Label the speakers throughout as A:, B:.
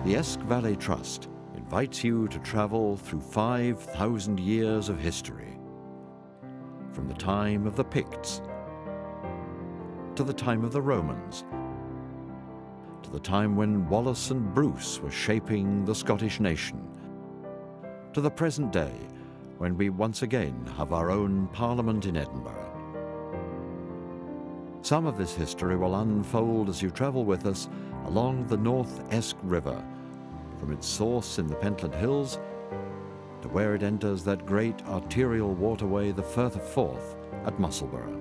A: The Esk Valley Trust invites you to travel through 5,000 years of history, from the time of the Picts to the time of the Romans, to the time when Wallace and Bruce were shaping the Scottish nation, to the present day when we once again have our own Parliament in Edinburgh. Some of this history will unfold as you travel with us along the North Esk River, from its source in the Pentland Hills to where it enters that great arterial waterway, the Firth of Forth, at Musselburgh.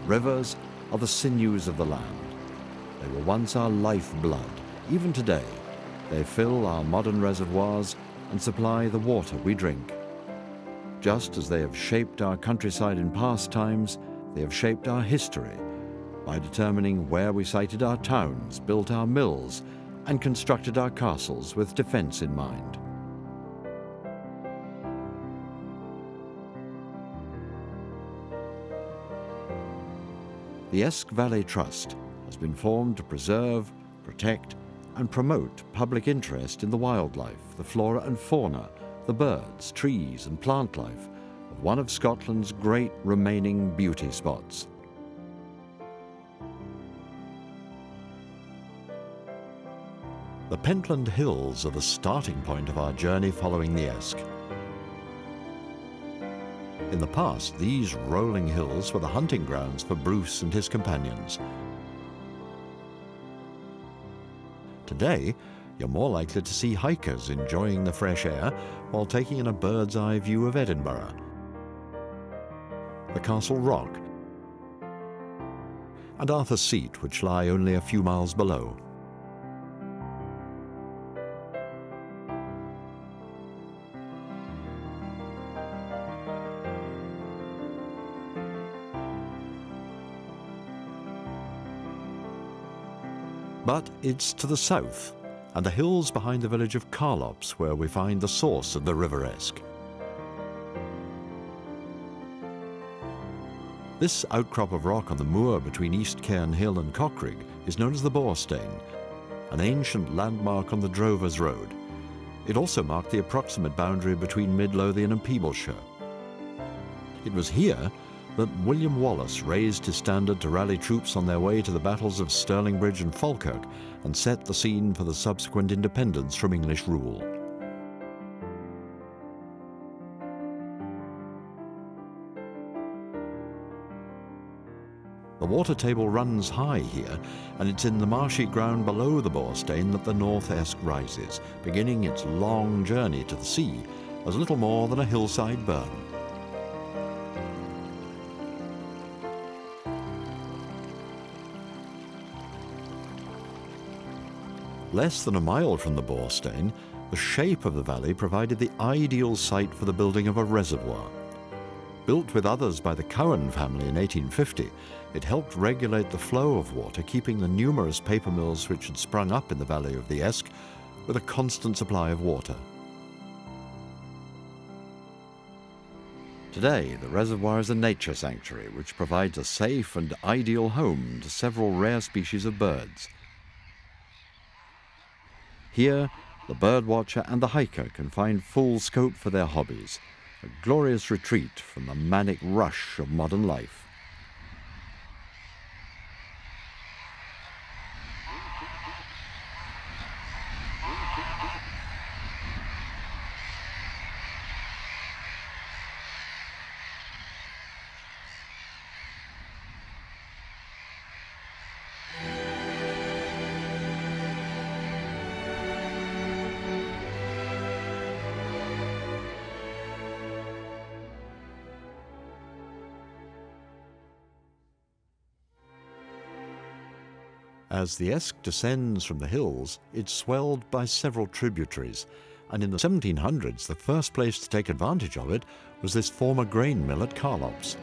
A: Rivers are the sinews of the land. They were once our lifeblood. Even today, they fill our modern reservoirs and supply the water we drink. Just as they have shaped our countryside in past times, they have shaped our history by determining where we sited our towns, built our mills, and constructed our castles with defense in mind. The Esk Valley Trust has been formed to preserve, protect, and promote public interest in the wildlife, the flora and fauna, the birds, trees, and plant life of one of Scotland's great remaining beauty spots. The Pentland Hills are the starting point of our journey following the Esk. In the past, these rolling hills were the hunting grounds for Bruce and his companions. Today, you're more likely to see hikers enjoying the fresh air while taking in a bird's-eye view of Edinburgh, the Castle Rock, and Arthur's Seat, which lie only a few miles below. But it's to the south, and the hills behind the village of Carlops, where we find the source of the River Esk. This outcrop of rock on the moor between East Cairn Hill and Cockrig is known as the Borestein, an ancient landmark on the Drovers Road. It also marked the approximate boundary between Mid Lothian and Peeblesshire. It was here that William Wallace raised his standard to rally troops on their way to the battles of Stirlingbridge and Falkirk and set the scene for the subsequent independence from English rule. The water table runs high here, and it's in the marshy ground below the Borestein that the North Esk rises, beginning its long journey to the sea as little more than a hillside burn. Less than a mile from the Borestein, the shape of the valley provided the ideal site for the building of a reservoir. Built with others by the Cowan family in 1850, it helped regulate the flow of water, keeping the numerous paper mills which had sprung up in the valley of the Esk with a constant supply of water. Today, the reservoir is a nature sanctuary which provides a safe and ideal home to several rare species of birds. Here, the birdwatcher and the hiker can find full scope for their hobbies, a glorious retreat from the manic rush of modern life. As the Esk descends from the hills, it's swelled by several tributaries, and in the 1700s the first place to take advantage of it was this former grain mill at Carlops.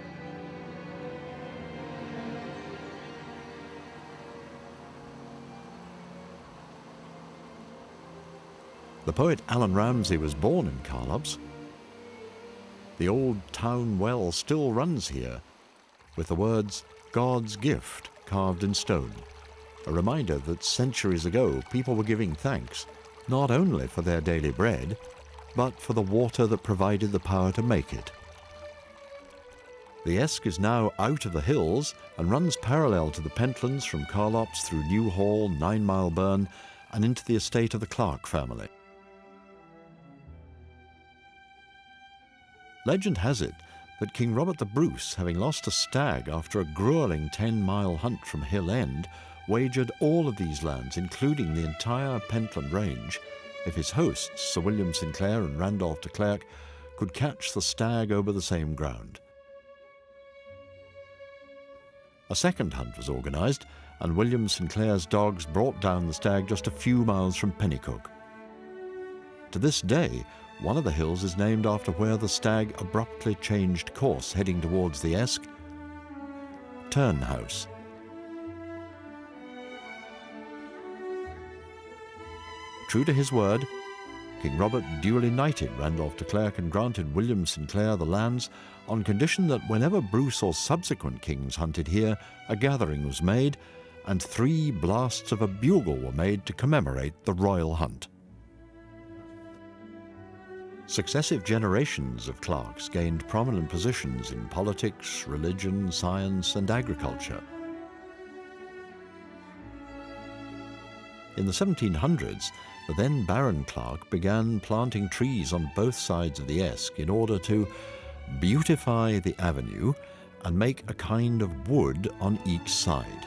A: The poet Alan Ramsay was born in Carlops. The old town well still runs here, with the words "God's gift" carved in stone. a reminder that centuries ago people were giving thanks not only for their daily bread, but for the water that provided the power to make it. The Esk is now out of the hills and runs parallel to the Pentlands from Carlops through Newhall, 9 Mile Burn, and into the estate of the Clark family. Legend has it that King Robert the Bruce, having lost a stag after a grueling 10-mile hunt from Hill End, wagered all of these lands, including the entire Pentland Range, if his hosts, Sir William Sinclair and Randolph de Klerk, could catch the stag over the same ground. A second hunt was organised, and William Sinclair's dogs brought down the stag just a few miles from Pennycook. To this day, one of the hills is named after where the stag abruptly changed course heading towards the Esk, Turnhouse. True to his word, King Robert duly knighted Randolph de Klerk and granted William Sinclair the lands on condition that whenever Bruce or subsequent kings hunted here, a gathering was made and 3 blasts of a bugle were made to commemorate the royal hunt. Successive generations of Clarks gained prominent positions in politics, religion, science, and agriculture. In the 1700s, the then Baron Clark began planting trees on both sides of the Esk in order to beautify the avenue and make a kind of wood on each side.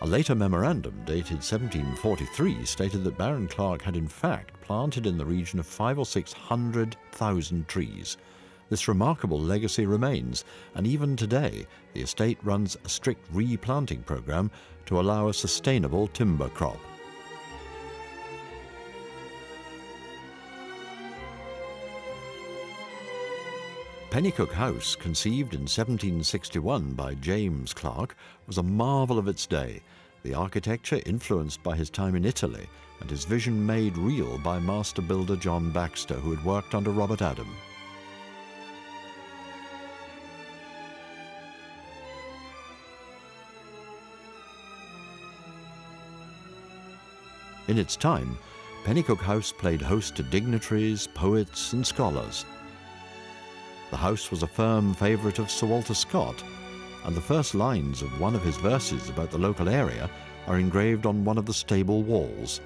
A: A later memorandum dated 1743 stated that Baron Clark had in fact planted in the region of 500,000 or 600,000 trees. This remarkable legacy remains, and even today the estate runs a strict replanting program to allow a sustainable timber crop. Pennycook House, conceived in 1761 by James Clark, was a marvel of its day, the architecture influenced by his time in Italy and his vision made real by master builder John Baxter, who had worked under Robert Adam. In its time, Pennycook House played host to dignitaries, poets, and scholars. The house was a firm favourite of Sir Walter Scott, and the first lines of one of his verses about the local area are engraved on one of the stable walls.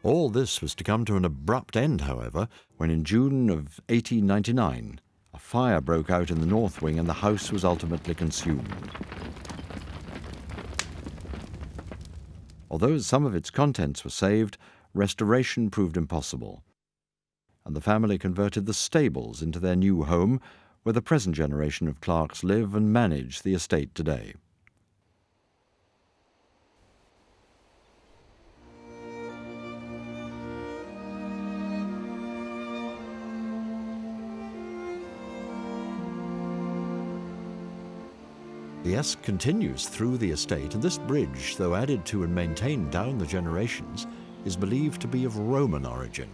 A: All this was to come to an abrupt end, however, when in June of 1899, a fire broke out in the north wing and the house was ultimately consumed. Although some of its contents were saved, restoration proved impossible, and the family converted the stables into their new home, where the present generation of Clarks live and manage the estate today. The Esk continues through the estate, and this bridge, though added to and maintained down the generations, is believed to be of Roman origin.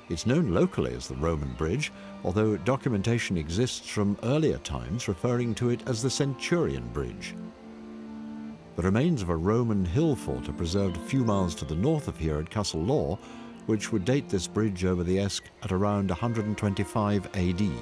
A: It's known locally as the Roman Bridge, although documentation exists from earlier times referring to it as the Centurion Bridge. The remains of a Roman hill fort are preserved a few miles to the north of here at Castle Law, which would date this bridge over the Esk at around 125 AD.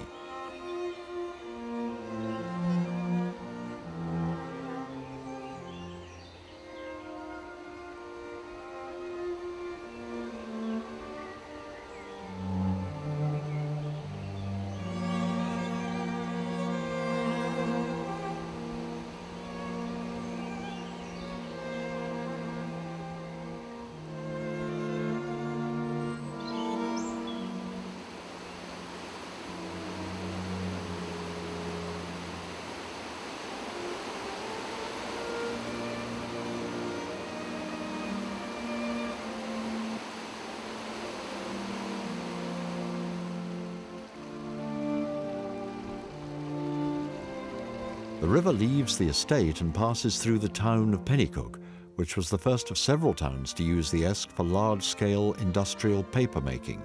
A: river leaves the estate and passes through the town of Pennycook, which was the first of several towns to use the Esk for large-scale industrial paper making.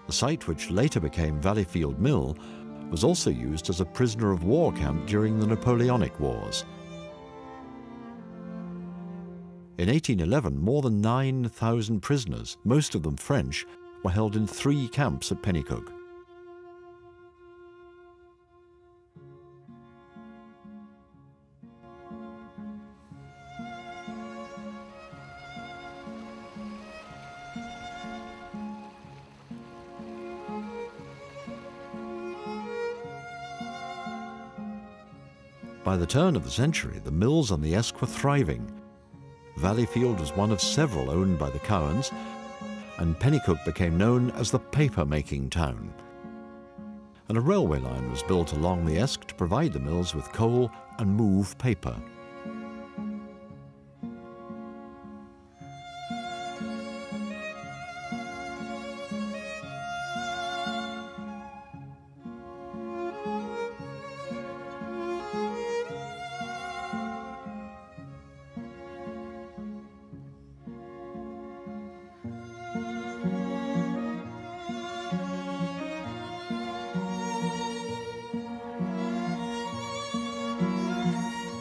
A: The site, which later became Valleyfield Mill, was also used as a prisoner of war camp during the Napoleonic Wars. In 1811, more than 9,000 prisoners, most of them French, were held in 3 camps at Pennycook. By the turn of the century, the mills on the Esk were thriving. Valleyfield was one of several owned by the Cowans, and Pennycook became known as the paper-making town. And a railway line was built along the Esk to provide the mills with coal and move paper.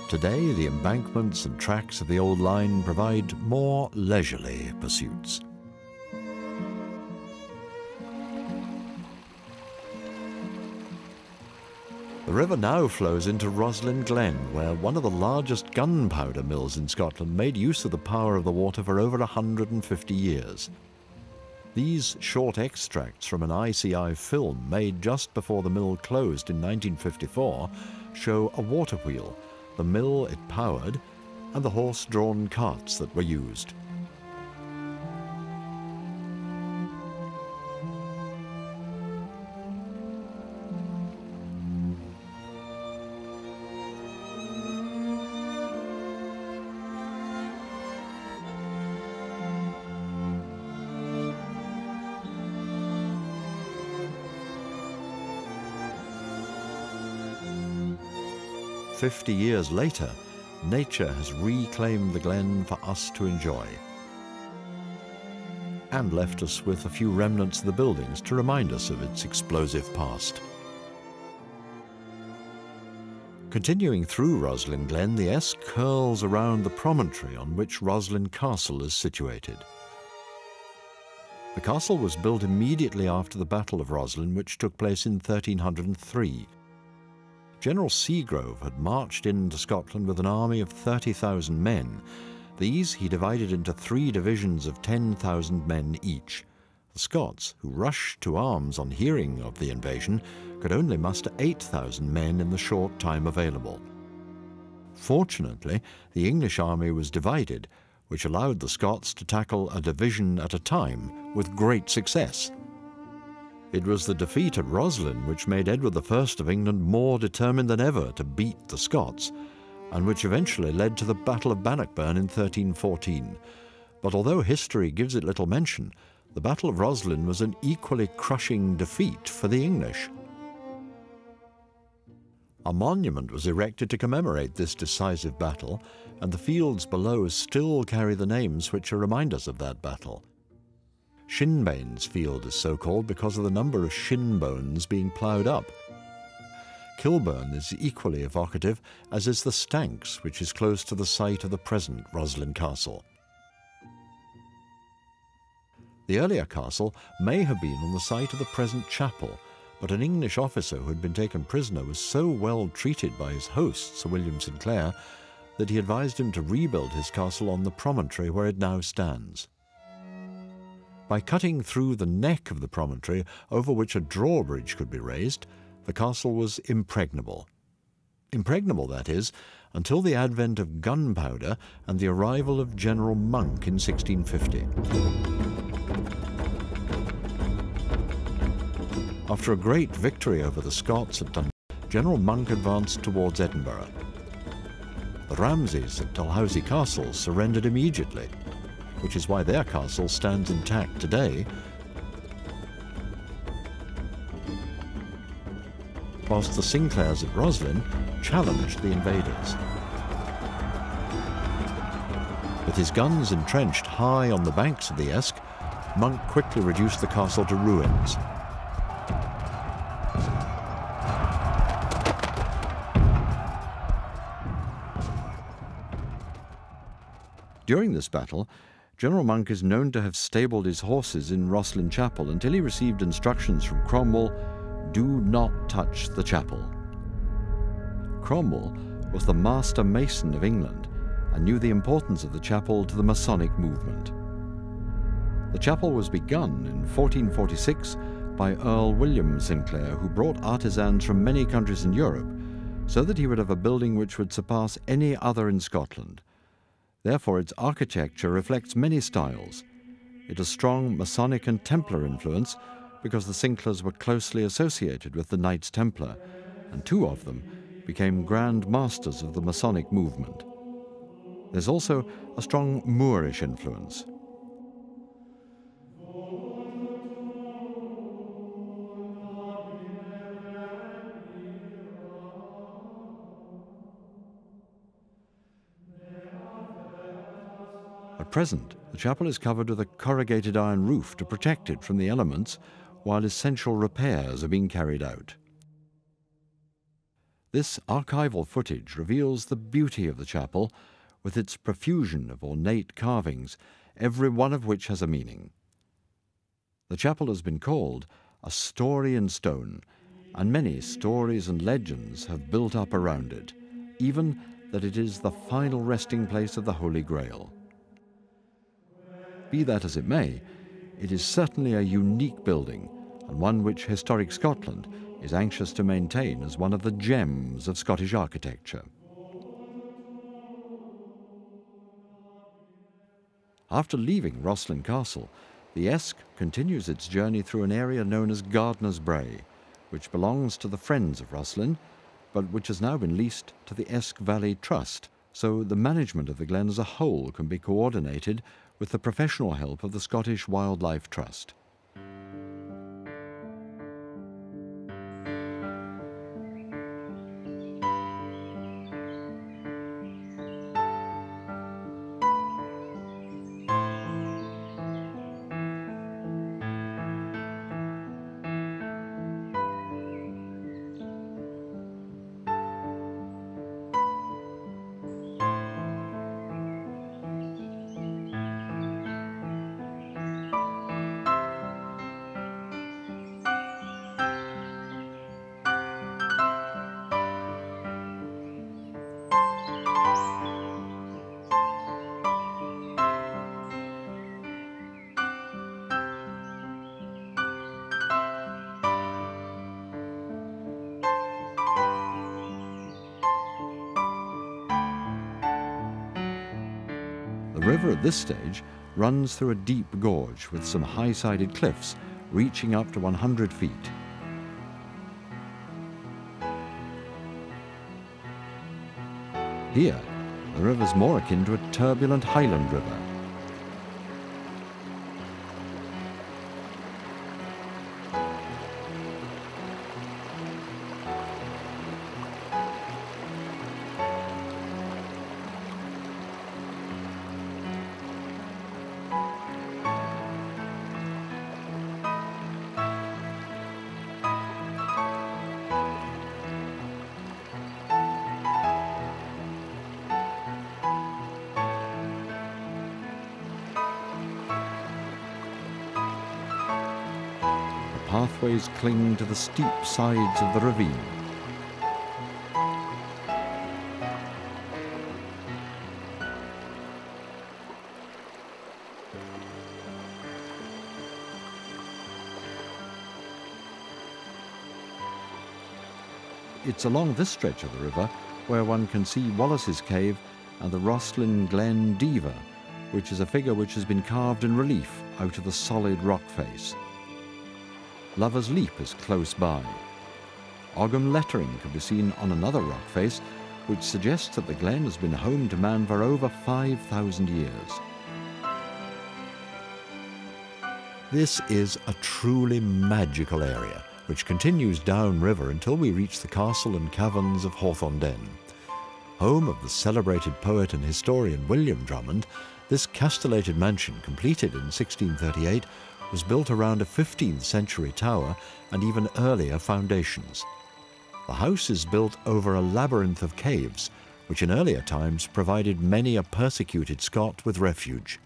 A: Today, the embankments and tracks of the old line provide more leisurely pursuits. The river now flows into Roslin Glen, where one of the largest gunpowder mills in Scotland made use of the power of the water for over 150 years. These short extracts from an ICI film made just before the mill closed in 1954 show a water wheel, the mill it powered, and the horse-drawn carts that were used. "50 years later, nature has reclaimed the glen for us to enjoy, and left us with a few remnants of the buildings to remind us of its explosive past." Continuing through Roslin Glen, the Esk curls around the promontory on which Roslin Castle is situated. The castle was built immediately after the Battle of Roslin, which took place in 1303. General Seagrove had marched into Scotland with an army of 30,000 men. These he divided into 3 divisions of 10,000 men each. The Scots, who rushed to arms on hearing of the invasion, could only muster 8,000 men in the short time available. Fortunately, the English army was divided, which allowed the Scots to tackle a division at a time with great success. It was the defeat at Roslin which made Edward I of England more determined than ever to beat the Scots, and which eventually led to the Battle of Bannockburn in 1314. But although history gives it little mention, the Battle of Roslin was an equally crushing defeat for the English. A monument was erected to commemorate this decisive battle, and the fields below still carry the names which remind us of that battle. Shinbane's Field is so called because of the number of shin bones being ploughed up. Kilburn is equally evocative, as is the Stanks, which is close to the site of the present Roslin Castle. The earlier castle may have been on the site of the present chapel, but an English officer who had been taken prisoner was so well treated by his host, Sir William Sinclair, that he advised him to rebuild his castle on the promontory where it now stands. By cutting through the neck of the promontory, over which a drawbridge could be raised, the castle was impregnable. Impregnable, that is, until the advent of gunpowder and the arrival of General Monk in 1650. After a great victory over the Scots at Dundee, General Monk advanced towards Edinburgh. The Ramsays at Dalhousie Castle surrendered immediately, which is why their castle stands intact today. whilst the Sinclairs at Roslin challenged the invaders. With his guns entrenched high on the banks of the Esk, Monk quickly reduced the castle to ruins. During this battle, General Monk is known to have stabled his horses in Roslin Chapel until he received instructions from Cromwell, "Do not touch the chapel." Cromwell was the master mason of England and knew the importance of the chapel to the Masonic movement. The chapel was begun in 1446 by Earl William Sinclair, who brought artisans from many countries in Europe so that he would have a building which would surpass any other in Scotland. Therefore, its architecture reflects many styles. It has strong Masonic and Templar influence because the Sinclairs were closely associated with the Knights Templar, and two of them became Grand Masters of the Masonic movement. There's also a strong Moorish influence. At present, the chapel is covered with a corrugated iron roof to protect it from the elements while essential repairs are being carried out. This archival footage reveals the beauty of the chapel with its profusion of ornate carvings, every one of which has a meaning. The chapel has been called a story in stone, and many stories and legends have built up around it, even that it is the final resting place of the Holy Grail. Be that as it may, it is certainly a unique building, and one which Historic Scotland is anxious to maintain as one of the gems of Scottish architecture. After leaving Roslin Castle, the Esk continues its journey through an area known as Gardiner's Brae, which belongs to the Friends of Roslin, but which has now been leased to the Esk Valley Trust, so the management of the glen as a whole can be coordinated with the professional help of the Scottish Wildlife Trust. The river at this stage runs through a deep gorge with some high-sided cliffs reaching up to 100 feet. Here, the river's more akin to a turbulent highland river. Pathways cling to the steep sides of the ravine. It's along this stretch of the river where one can see Wallace's Cave and the Roslin Glen Diva, which is a figure which has been carved in relief out of the solid rock face. Lover's Leap is close by. Ogham lettering can be seen on another rock face, which suggests that the glen has been home to man for over 5,000 years.
B: This is a truly magical area,
A: which continues downriver until we reach the castle and caverns of Hawthornden. Home of the celebrated poet and historian William Drummond, this castellated mansion, completed in 1638, was built around a 15th century tower and even earlier foundations. The house is built over a labyrinth of caves, which in earlier times provided many a persecuted Scot with refuge.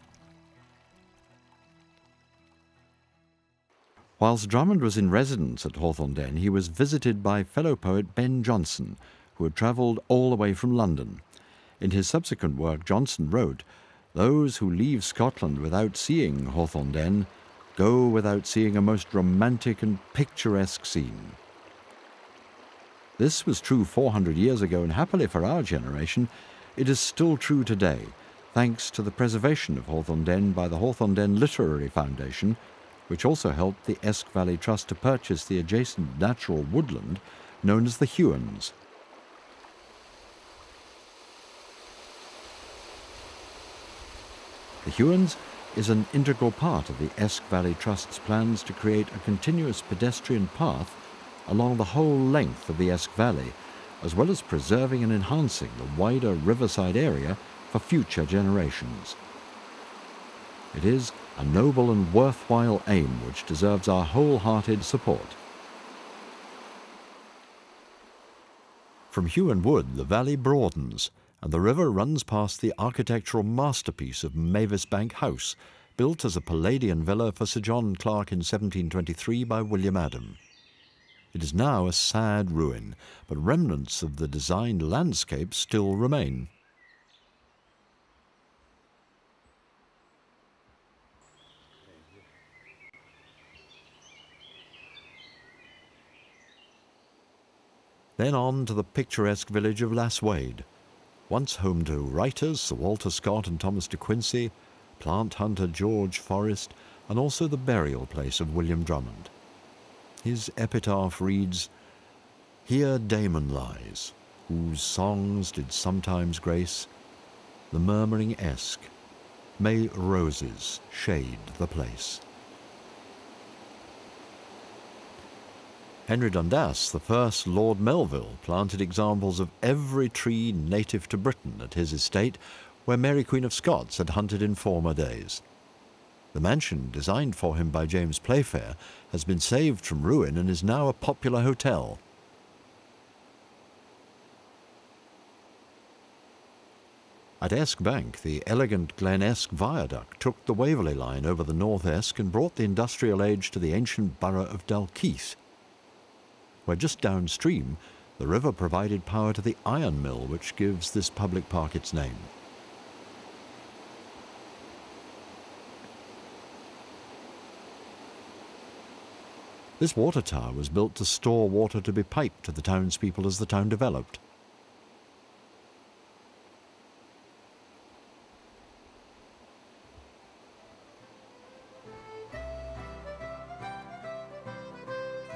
A: Whilst Drummond was in residence at Hawthornden, he was visited by fellow poet Ben Jonson, who had travelled all the way from London. In his subsequent work, Jonson wrote, "Those who leave Scotland without seeing Hawthornden go without seeing a most romantic and picturesque scene." This was true 400 years ago, and happily for our generation, it is still true today, thanks to the preservation of Hawthornden by the Hawthornden Literary Foundation, which also helped the Esk Valley Trust to purchase the adjacent natural woodland known as the Hewans. The Hewans is an integral part of the Esk Valley Trust's plans to create a continuous pedestrian path along the whole length of the Esk Valley, as well as preserving and enhancing the wider riverside area for future generations. It is a noble and worthwhile aim which deserves our wholehearted support. From Hewan Wood, the valley broadens, and the river runs past the architectural masterpiece of Mavis Bank House, built as a Palladian villa for Sir John Clark in 1723 by William Adam. It is now a sad ruin, but remnants of the designed landscape still remain. Then on to the picturesque village of Lasswade, once home to writers Sir Walter Scott and Thomas de Quincey, plant hunter George Forrest, and also the burial place of William Drummond. His epitaph reads, "Here Damon lies, whose songs did sometimes grace the murmuring Esk. May roses shade the place." Henry Dundas, the first Lord Melville, planted examples of every tree native to Britain at his estate, where Mary Queen of Scots had hunted in former days. The mansion, designed for him by James Playfair, has been saved from ruin and is now a popular hotel. At Esk Bank, the elegant Glen Esk viaduct took the Waverley line over the North Esk and brought the industrial age to the ancient borough of Dalkeith, where just downstream the river provided power to the iron mill which gives this public park its name. This water tower was built to store water to be piped to the townspeople as the town developed.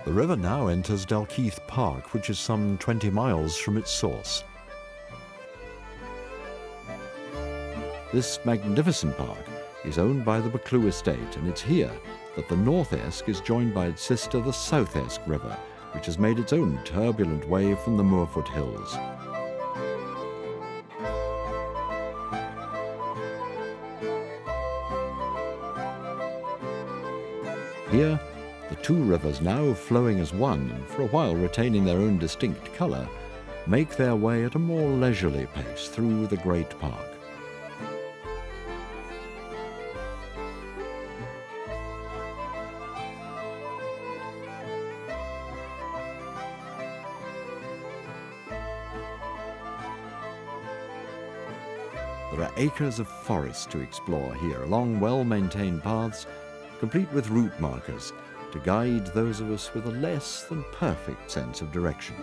A: The river now enters Dalkeith Park, which is some 20 miles from its source. This magnificent park is owned by the Buccleuch Estate, and it's here that the North Esk is joined by its sister, the South Esk River, which has made its own turbulent way from the Moorfoot Hills. Here, the two rivers, now flowing as one and for a while retaining their own distinct colour, make their way at a more leisurely pace through the great park. There are acres of forest to explore here, along well-maintained paths, complete with route markers, to guide those of us with a less than perfect sense of direction.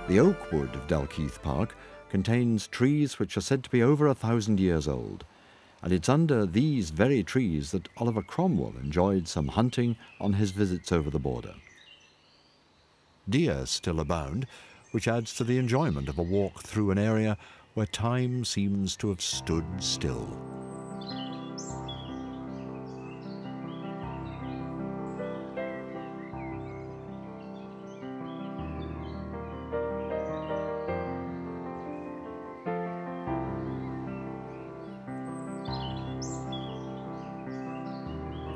A: The oak wood of Dalkeith Park contains trees which are said to be over 1,000 years old, and it's under these very trees that Oliver Cromwell enjoyed some hunting on his visits over the border. Deer still abound, which adds to the enjoyment of a walk through an area where time seems to have stood still.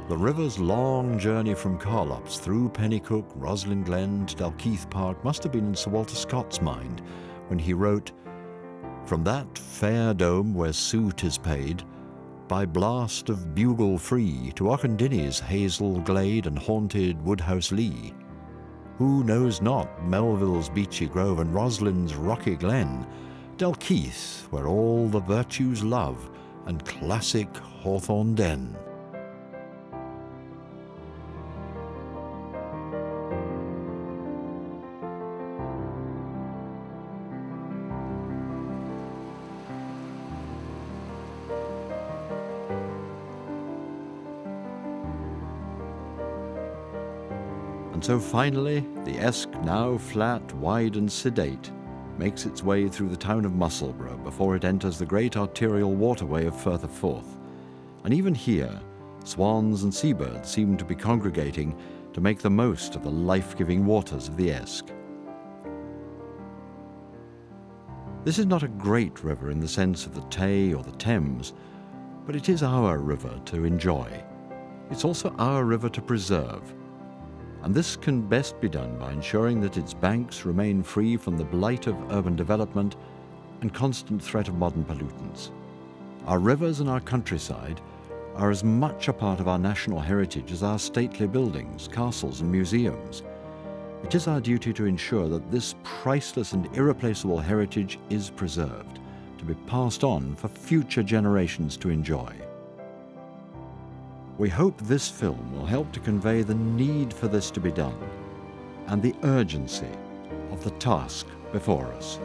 A: The river's long journey from Carlops through Pennycook, Roslin Glen to Dalkeith Park must have been in Sir Walter Scott's mind when he wrote, "From that fair dome where suit is paid, by blast of bugle free, to Auchendinney's hazel glade and haunted Woodhouse Lee. Who knows not Melville's beechy grove and Roslin's rocky glen, Dalkeith, where all the virtues love, and classic Hawthorne Den." And so finally, the Esk, now flat, wide and sedate, makes its way through the town of Musselburgh before it enters the great arterial waterway of Firth of Forth. And even here, swans and seabirds seem to be congregating to make the most of the life-giving waters of the Esk. This is not a great river in the sense of the Tay or the Thames, but it is our river to enjoy. It's also our river to preserve. And this can best be done by ensuring that its banks remain free from the blight of urban development and constant threat of modern pollutants. Our rivers and our countryside are as much a part of our national heritage as our stately buildings, castles and museums. It is our duty to ensure that this priceless and irreplaceable heritage is preserved, to be passed on for future generations to enjoy. We hope this film will help to convey the need for this to be done and the urgency of the task before us.